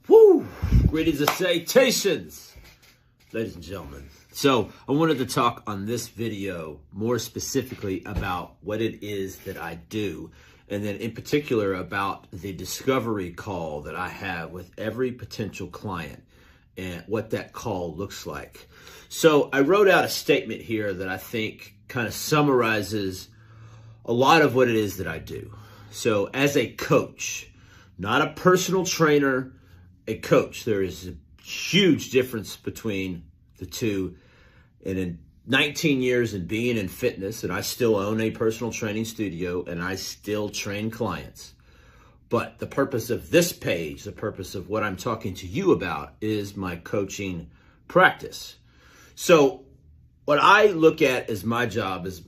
Woo! Greetings and salutations, ladies and gentlemen. So I wanted to talk on this video more specifically about what it is that I do, and then in particular about the discovery call that I have with every potential client and what that call looks like. So I wrote out a statement here that I think kind of summarizes a lot of what it is that I do. So as a coach, not a personal trainer, a coach, there is a huge difference between the two. And in 19 years in being in fitness, and I still own a personal training studio and I still train clients. But the purpose of this page, the purpose of what I'm talking to you about is my coaching practice. So what I look at as my job is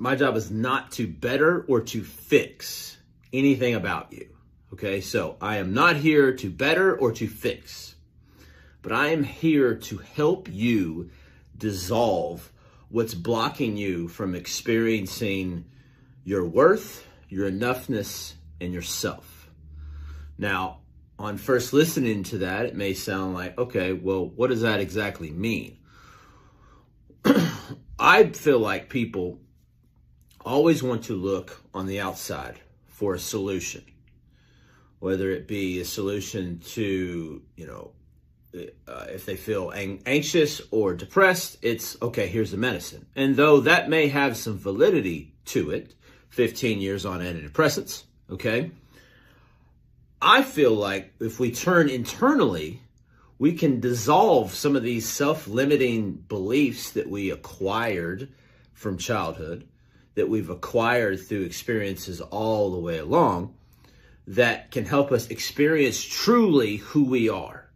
not to better or to fix anything about you. Okay, so I am not here to better or to fix, but I am here to help you dissolve what's blocking you from experiencing your worth, your enoughness, and yourself. Now, on first listening to that, it may sound like, okay, well, what does that exactly mean? I feel like people always want to look on the outside for a solution. Whether it be a solution to, if they feel anxious or depressed, it's, okay, here's the medicine. And though that may have some validity to it, 15 years on antidepressants, okay, I feel like if we turn internally, we can dissolve some of these self-limiting beliefs that we acquired from childhood, that we've acquired through experiences all the way along, that can help us experience truly who we are.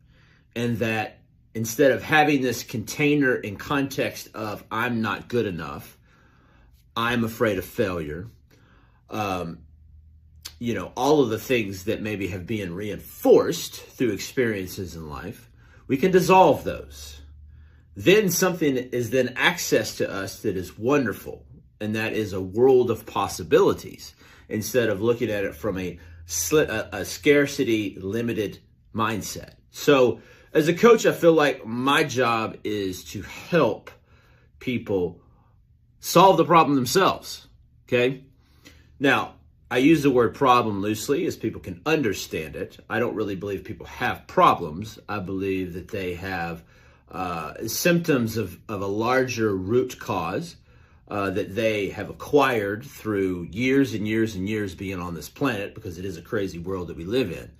And that instead of having this container in context of I'm not good enough, I'm afraid of failure, all of the things that maybe have been reinforced through experiences in life, we can dissolve those. Then something is then access to us that is wonderful, and that is a world of possibilities, instead of looking at it from a scarcity limited mindset. So as a coach, I feel like my job is to help people solve the problem themselves. Okay. Now, I use the word problem loosely as people can understand it. I don't really believe people have problems. I believe that they have symptoms of a larger root cause that they have acquired through years and years and years being on this planet, because it is a crazy world that we live in.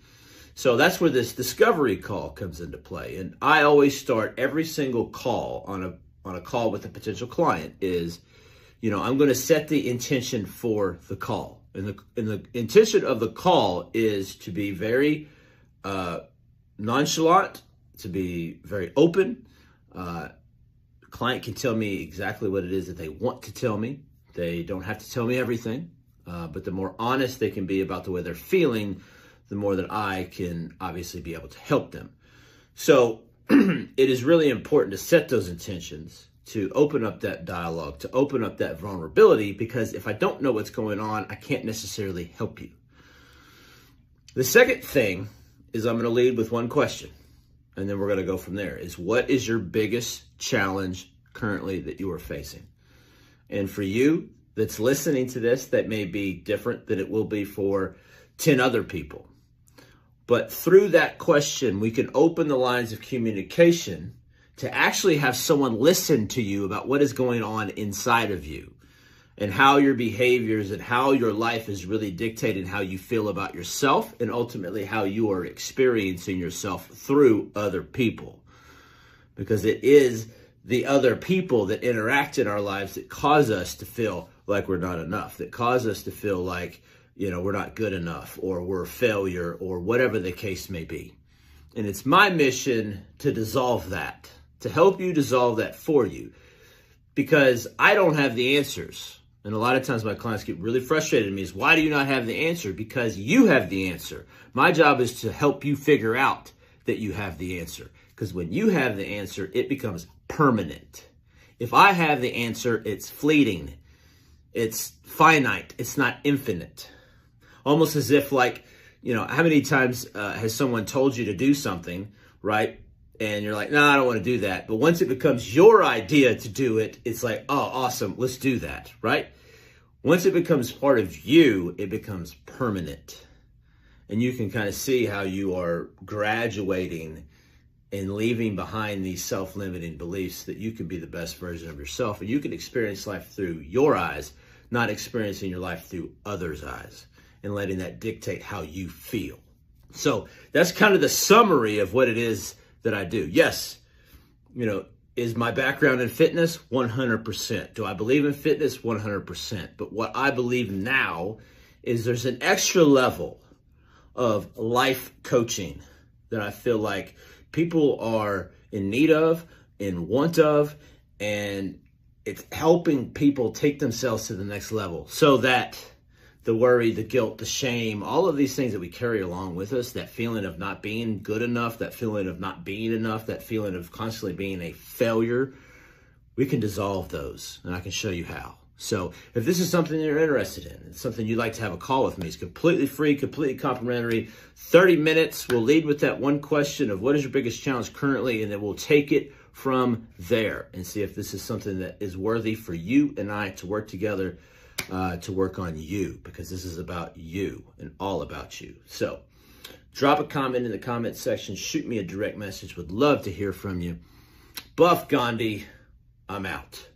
So that's where this discovery call comes into play. And I always start every single call on a call with a potential client is, I'm going to set the intention for the call. And the intention of the call is to be very nonchalant, to be very open. Client can tell me exactly what it is that they want to tell me. They don't have to tell me everything, but the more honest they can be about the way they're feeling, the more that I can obviously be able to help them. So it is really important to set those intentions, to open up that dialogue, to open up that vulnerability, because if I don't know what's going on, I can't necessarily help you. The second thing is I'm going to lead with one question, and then we're going to go from there, is what is your biggest challenge currently that you are facing? And for you that's listening to this, that may be different than it will be for 10 other people. But through that question, we can open the lines of communication to actually have someone listen to you about what is going on inside of you and how your behaviors and how your life is really dictating how you feel about yourself, and ultimately how you are experiencing yourself through other people. Because it is the other people that interact in our lives that cause us to feel like we're not enough, that cause us to feel like, we're not good enough, or we're a failure, or whatever the case may be. And it's my mission to dissolve that, to help you dissolve that for you, because I don't have the answers. And a lot of times my clients get really frustrated with me is, why do you not have the answer? Because you have the answer. My job is to help you figure out that you have the answer. Because when you have the answer, it becomes permanent. If I have the answer, it's fleeting. It's finite. It's not infinite. Almost as if how many times has someone told you to do something right? And you're like, no, I don't want to do that. But once it becomes your idea to do it, it's like, oh, awesome, let's do that, right? Once it becomes part of you, it becomes permanent. And you can kind of see how you are graduating and leaving behind these self-limiting beliefs that you can be the best version of yourself. And you can experience life through your eyes, not experiencing your life through others' eyes, and letting that dictate how you feel. So that's kind of the summary of what it is that I do. Yes, is my background in fitness? 100%. Do I believe in fitness? 100%. But what I believe now is there's an extra level of life coaching that I feel like people are in need of, in want of, and it's helping people take themselves to the next level so that the worry, the guilt, the shame, all of these things that we carry along with us, that feeling of not being good enough, that feeling of not being enough, that feeling of constantly being a failure, we can dissolve those, and I can show you how. So if this is something you're interested in, it's something you'd like to have a call with me, it's completely free, completely complimentary, 30 minutes. We'll lead with that one question of what is your biggest challenge currently, and then we'll take it from there and see if this is something that is worthy for you and I to work together to work on you, because this is about you and all about you. So drop a comment in the comment section, shoot me a direct message. Would love to hear from you. Buff Gandhi, I'm out.